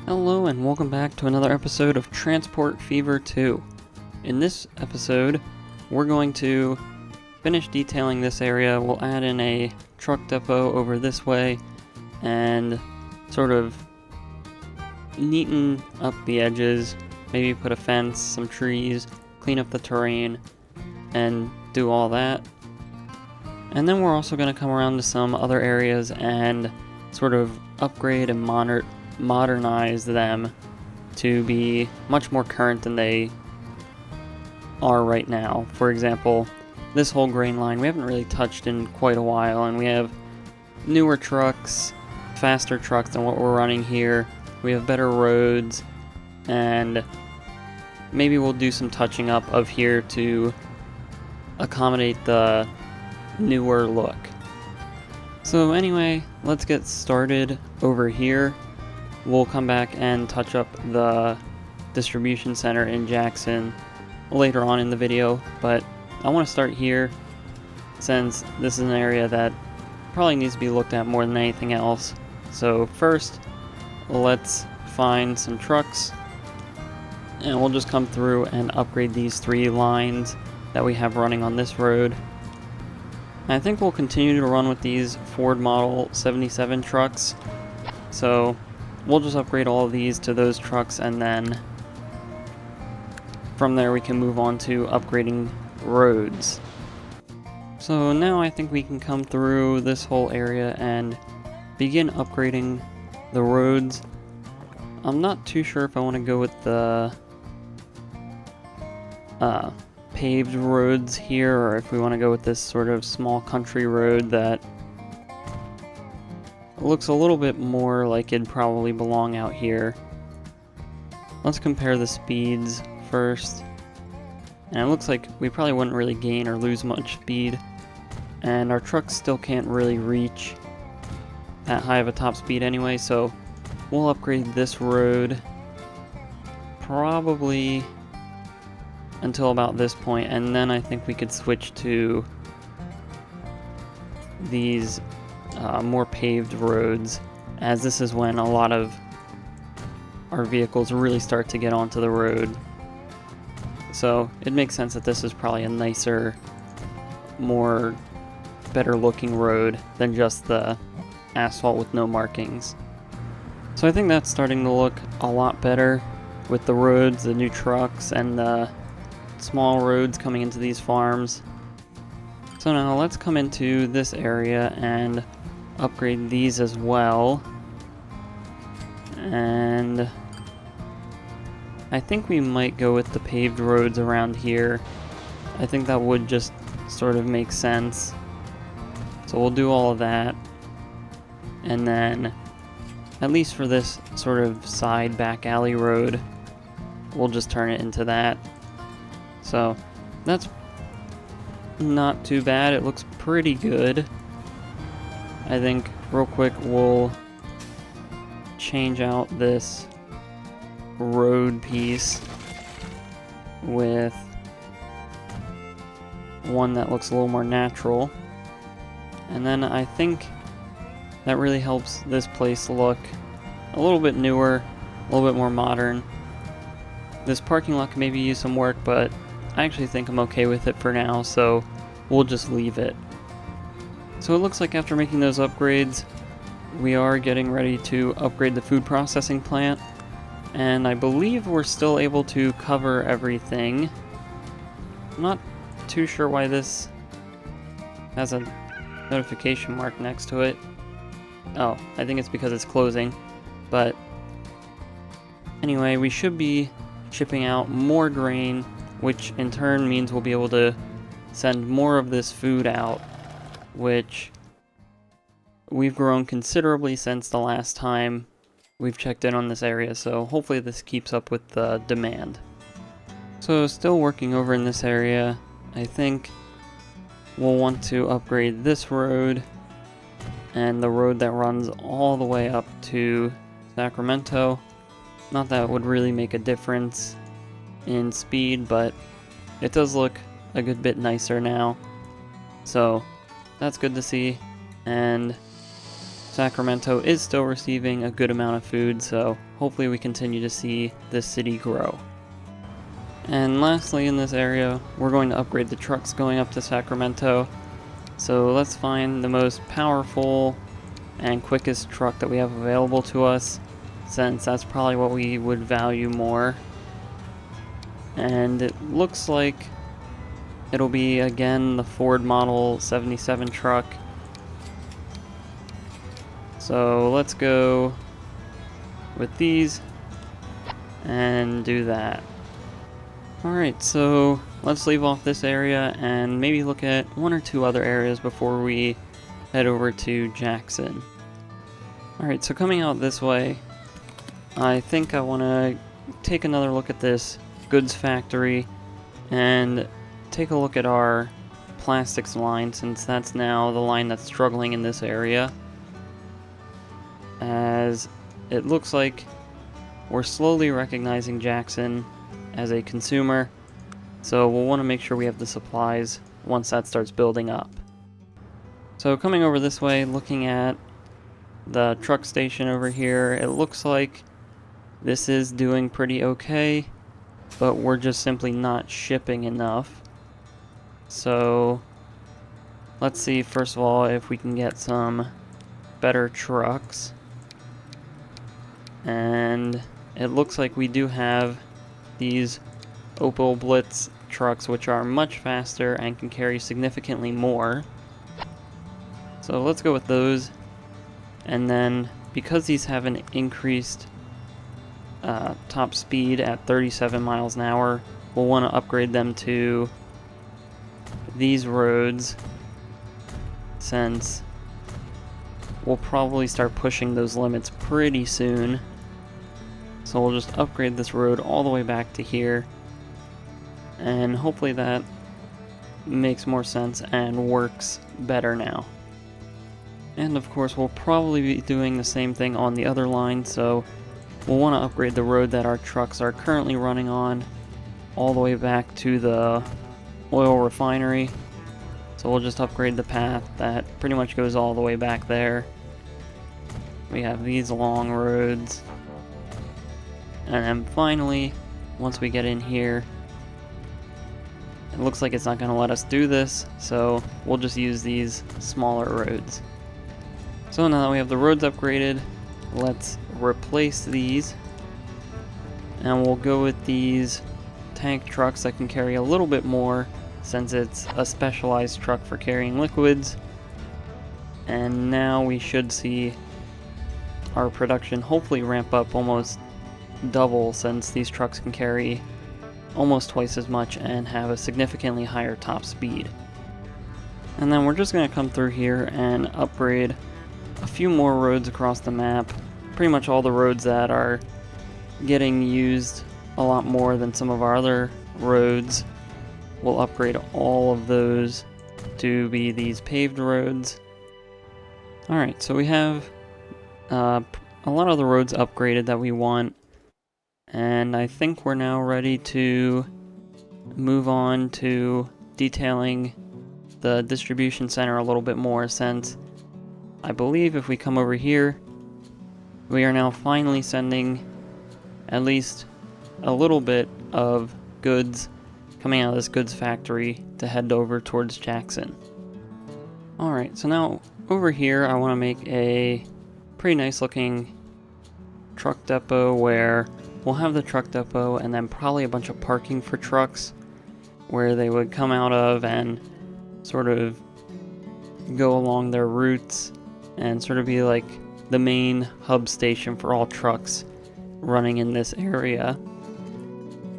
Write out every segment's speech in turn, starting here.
Hello and welcome back to another episode of Transport Fever 2. In this episode, we're going to finish detailing this area. We'll add in a truck depot over this way and sort of neaten up the edges, maybe put a fence, some trees, clean up the terrain, and do all that. And then we're also going to come around to some other areas and sort of upgrade and modernize them to be much more current than they are right now. For example, this whole grain line we haven't really touched in quite a while, and we have newer trucks, faster trucks than what we're running here. We have better roads, and maybe we'll do some touching up of here to accommodate the newer look. So anyway, let's get started over here. We'll come back and touch up the distribution center in Jackson later on in the video, but I want to start here since this is an area that probably needs to be looked at more than anything else. So first, let's find some trucks, and we'll just come through and upgrade these 3 lines that we have running on this road. I think we'll continue to run with these Ford Model 77 trucks, so we'll just upgrade all of these to those trucks, and then from there we can move on to upgrading roads. So now I think we can come through this whole area and begin upgrading the roads. I'm not too sure if I want to go with the paved roads here, or if we want to go with this sort of small country road that looks a little bit more like it'd probably belong out here. Let's compare the speeds first. And it looks like we probably wouldn't really gain or lose much speed. And our trucks still can't really reach that high of a top speed anyway, so we'll upgrade this road probably until about this point, and then I think we could switch to these more paved roads, as this is when a lot of our vehicles really start to get onto the road. So it makes sense that this is probably a nicer, more better looking road than just the asphalt with no markings. So I think that's starting to look a lot better with the roads, the new trucks, and the small roads coming into these farms. So now let's come into this area and upgrade these as well. And I think we might go with the paved roads around here. I think that would just sort of make sense. So we'll do all of that. And then, at least for this sort of side back alley road, we'll just turn it into that. So that's not too bad. It looks pretty good. I think real quick we'll change out this road piece with one that looks a little more natural. And then I think that really helps this place look a little bit newer, a little bit more modern. This parking lot can maybe use some work, but I actually think I'm okay with it for now, so we'll just leave it. So it looks like after making those upgrades, we are getting ready to upgrade the food processing plant, and I believe we're still able to cover everything. I'm not too sure why this has a notification mark next to it. Oh, I think it's because it's closing, but anyway, we should be shipping out more grain, which in turn means we'll be able to send more of this food out, which we've grown considerably since the last time we've checked in on this area, so hopefully this keeps up with the demand. So still working over in this area, I think we'll want to upgrade this road and the road that runs all the way up to Sacramento. Not that it would really make a difference in speed, but it does look a good bit nicer now. So that's good to see. And Sacramento is still receiving a good amount of food, so hopefully we continue to see this city grow. And lastly in this area, we're going to upgrade the trucks going up to Sacramento. So let's find the most powerful and quickest truck that we have available to us, since that's probably what we would value more. And it looks like it'll be again the Ford Model 77 truck. So let's go with these and do that. Alright, so let's leave off this area and maybe look at one or two other areas before we head over to Jackson. Alright, so coming out this way, I think I want to take another look at this goods factory and take a look at our plastics line, since that's now the line that's struggling in this area, as it looks like we're slowly recognizing Jackson as a consumer, so we'll want to make sure we have the supplies once that starts building up. So coming over this way, looking at the truck station over here, it looks like this is doing pretty okay, but we're just simply not shipping enough. So let's see first of all if we can get some better trucks. And it looks like we do have these Opel Blitz trucks, which are much faster and can carry significantly more. So let's go with those. And then because these have an increased top speed at 37 miles an hour, we'll want to upgrade them to these roads, since we'll probably start pushing those limits pretty soon. So we'll just upgrade this road all the way back to here, and hopefully that makes more sense and works better now. And of course we'll probably be doing the same thing on the other line, so we'll want to upgrade the road that our trucks are currently running on all the way back to the oil refinery. So we'll just upgrade the path that pretty much goes all the way back there. We have these long roads. And then finally, once we get in here, it looks like it's not going to let us do this, so we'll just use these smaller roads. So now that we have the roads upgraded, let's replace these. And we'll go with these tank trucks that can carry a little bit more, since it's a specialized truck for carrying liquids. And now we should see our production hopefully ramp up almost double, since these trucks can carry almost twice as much and have a significantly higher top speed. And then we're just going to come through here and upgrade a few more roads across the map. Pretty much all the roads that are getting used a lot more than some of our other roads. We'll upgrade all of those to be these paved roads. Alright, so we have a lot of the roads upgraded that we want. And I think we're now ready to move on to detailing the distribution center a little bit more, since I believe if we come over here, we are now finally sending at least a little bit of goods coming out of this goods factory to head over towards Jackson. Alright, so now over here I want to make a pretty nice looking truck depot where we'll have the truck depot and then probably a bunch of parking for trucks where they would come out of and sort of go along their routes and sort of be like the main hub station for all trucks running in this area.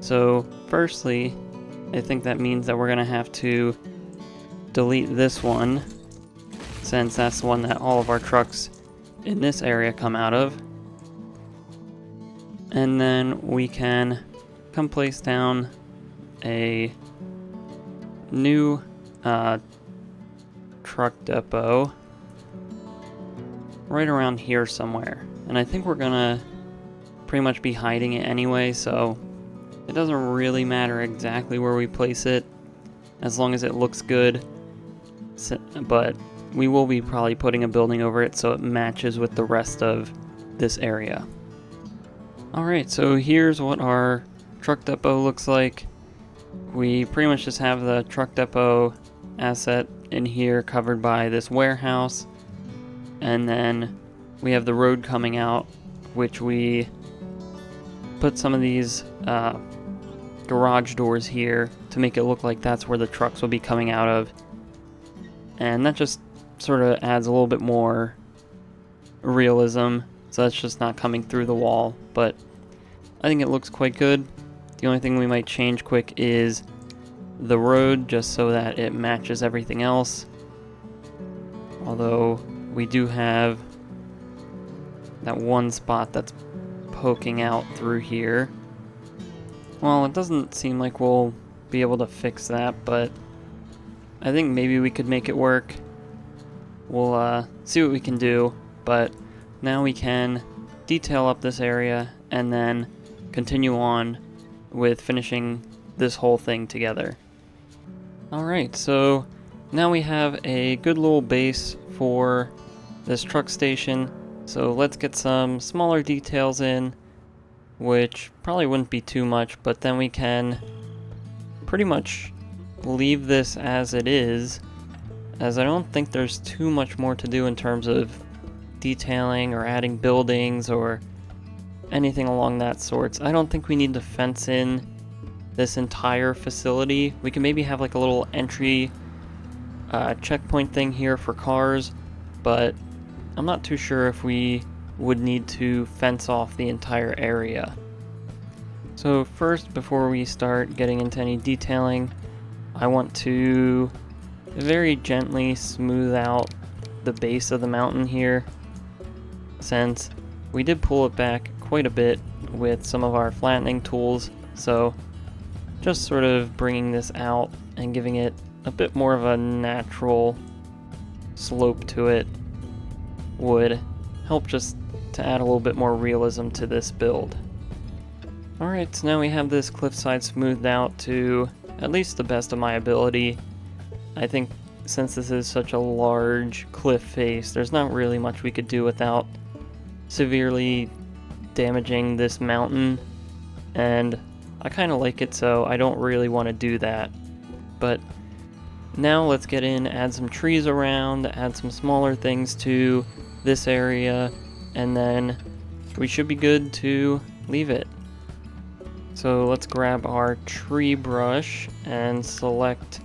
So firstly, I think that means that we're going to have to delete this one, since that's the one that all of our trucks in this area come out of. And then we can come place down a new truck depot right around here somewhere. And I think we're gonna pretty much be hiding it anyway, so it doesn't really matter exactly where we place it as long as it looks good. But we will be probably putting a building over it so it matches with the rest of this area. Alright, so here's what our truck depot looks like. We pretty much just have the truck depot asset in here covered by this warehouse, and then we have the road coming out, which we put some of these garage doors here to make it look like that's where the trucks will be coming out of, and that just sort of adds a little bit more realism, so that's just not coming through the wall, but I think it looks quite good. The only thing we might change quick is the road, just so that it matches everything else. Although we do have that one spot that's poking out through here. Well, it doesn't seem like we'll be able to fix that, but I think maybe we could make it work. We'll see what we can do, but now we can detail up this area and then continue on with finishing this whole thing together. Alright, so now we have a good little base for this truck station, so let's get some smaller details in, which probably wouldn't be too much, but then we can pretty much leave this as it is, as I don't think there's too much more to do in terms of detailing or adding buildings or anything along that sorts. I don't think we need to fence in this entire facility. We can maybe have like a little entry checkpoint thing here for cars, but I'm not too sure if we would need to fence off the entire area. So first, before we start getting into any detailing, I want to very gently smooth out the base of the mountain here, since we did pull it back quite a bit with some of our flattening tools, so just sort of bringing this out and giving it a bit more of a natural slope to it would help just to add a little bit more realism to this build. Alright, so now we have this cliffside smoothed out to at least the best of my ability. I think since this is such a large cliff face, there's not really much we could do without severely damaging this mountain, and I kind of like it, so I don't really want to do that. But now let's get in, add some trees around, add some smaller things to this area, and then we should be good to leave it. So let's grab our tree brush and select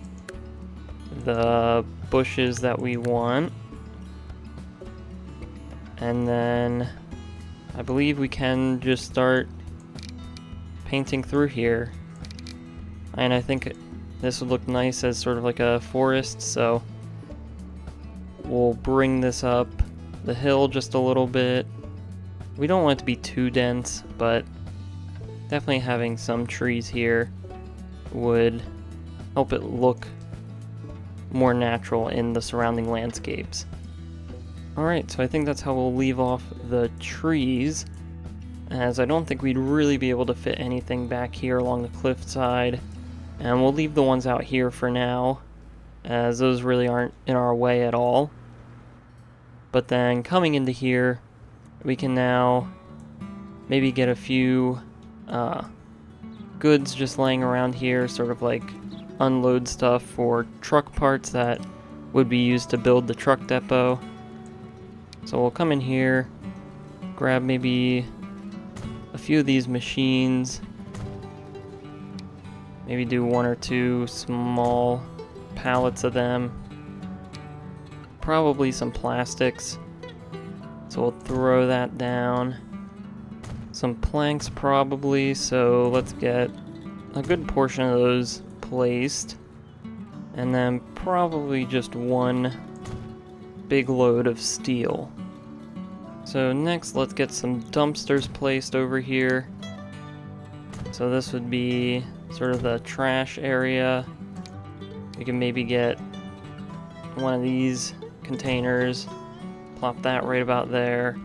the bushes that we want. And then I believe we can just start painting through here. And I think this would look nice as sort of like a forest, so we'll bring this up the hill just a little bit. We don't want it to be too dense, but definitely having some trees here would help it look more natural in the surrounding landscapes. Alright, so I think that's how we'll leave off the trees, as I don't think we'd really be able to fit anything back here along the cliffside, and we'll leave the ones out here for now, as those really aren't in our way at all. But then coming into here, we can now maybe get a few goods just laying around here, sort of like unload stuff for truck parts that would be used to build the truck depot. So we'll come in here, grab maybe a few of these machines, maybe do one or two small pallets of them, probably some plastics, so we'll throw that down. Some planks probably, so let's get a good portion of those placed, and then probably just one big load of steel. So next, let's get some dumpsters placed over here. So this would be sort of the trash area. We can maybe get one of these containers, plop that right about there.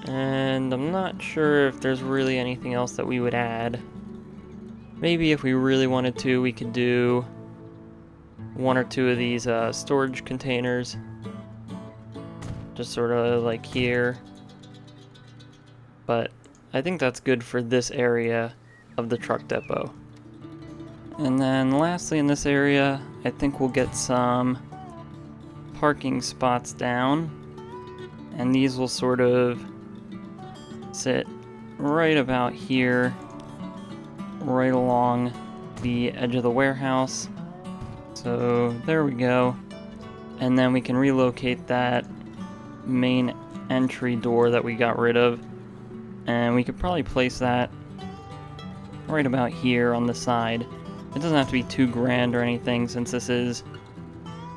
And I'm not sure if there's really anything else that we would add. Maybe if we really wanted to, we could do one or two of these storage containers, just sort of like here. But I think that's good for this area of the truck depot. And then lastly in this area, I think we'll get some parking spots down, and these will sort of sit right about here, right along the edge of the warehouse. So there we go. And then we can relocate that main entry door that we got rid of, and we could probably place that right about here on the side. It doesn't have to be too grand or anything, since this is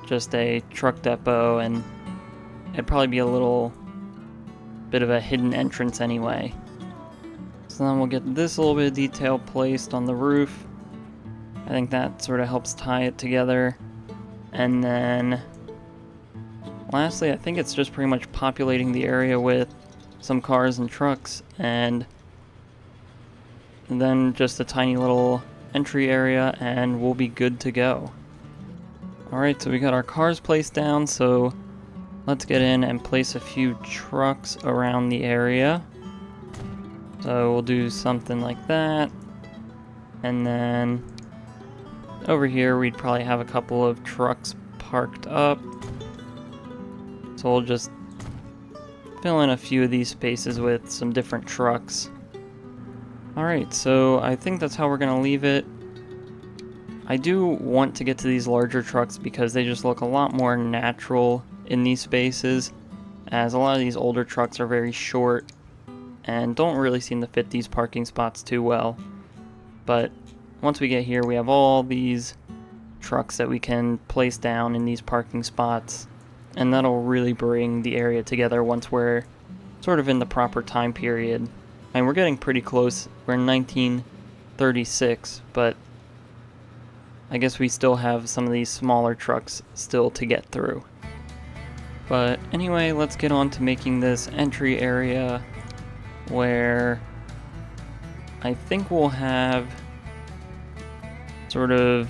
just a truck depot, and it'd probably be a little bit of a hidden entrance anyway. So then we'll get this little bit of detail placed on the roof. I think that sort of helps tie it together. And then lastly, I think it's just pretty much populating the area with some cars and trucks, and then just a tiny little entry area, and we'll be good to go. Alright, so we got our cars placed down, so let's get in and place a few trucks around the area. So we'll do something like that, and then over here we'd probably have a couple of trucks parked up. So we'll just fill in a few of these spaces with some different trucks. Alright, so I think that's how we're going to leave it. I do want to get to these larger trucks because they just look a lot more natural in these spaces, as a lot of these older trucks are very short and don't really seem to fit these parking spots too well. But once we get here, we have all these trucks that we can place down in these parking spots, and that'll really bring the area together once we're sort of in the proper time period. And we're getting pretty close. We're in 1936, but I guess we still have some of these smaller trucks still to get through. But anyway, let's get on to making this entry area, where I think we'll have sort of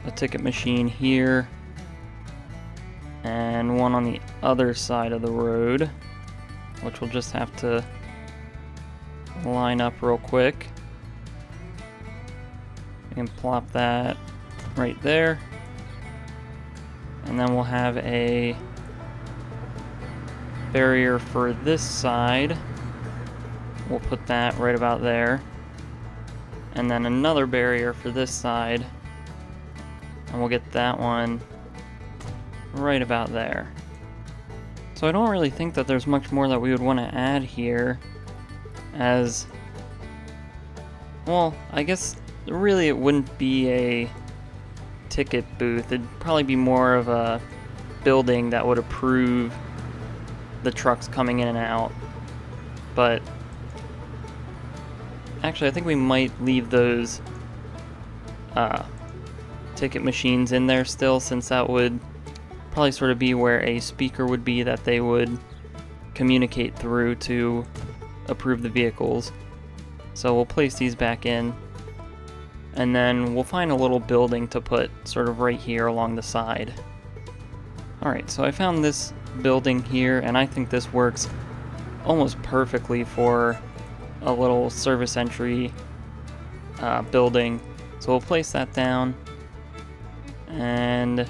a ticket machine here and one on the other side of the road, which we'll just have to line up real quick. We can plop that right there, and then we'll have a barrier for this side. We'll put that right about there, and then another barrier for this side, and we'll get that one right about there. So I don't really think that there's much more that we would want to add here, as, well, I guess really it wouldn't be a ticket booth. It'd probably be more of a building that would approve the trucks coming in and out. But actually, I think we might leave those ticket machines in there still, since that would probably sort of be where a speaker would be that they would communicate through to approve the vehicles. So we'll place these back in, and then we'll find a little building to put sort of right here along the side. Alright, so I found this building here, and I think this works almost perfectly for a little service entry building. So we'll place that down, and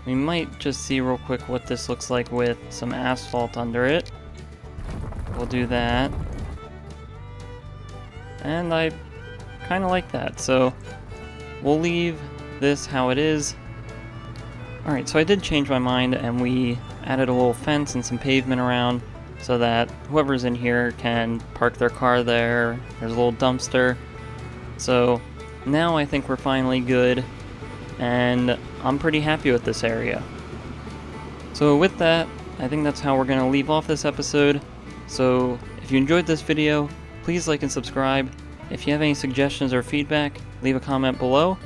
we might just see real quick what this looks like with some asphalt under it. We'll do that, and I kind of like that, so we'll leave this how it is. Alright, so I did change my mind, and we added a little fence and some pavement around so that whoever's in here can park their car there. There's a little dumpster. So now I think we're finally good, and I'm pretty happy with this area. So with that, I think that's how we're going to leave off this episode. So if you enjoyed this video, please like and subscribe. If you have any suggestions or feedback, leave a comment below.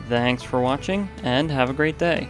Thanks for watching, and have a great day.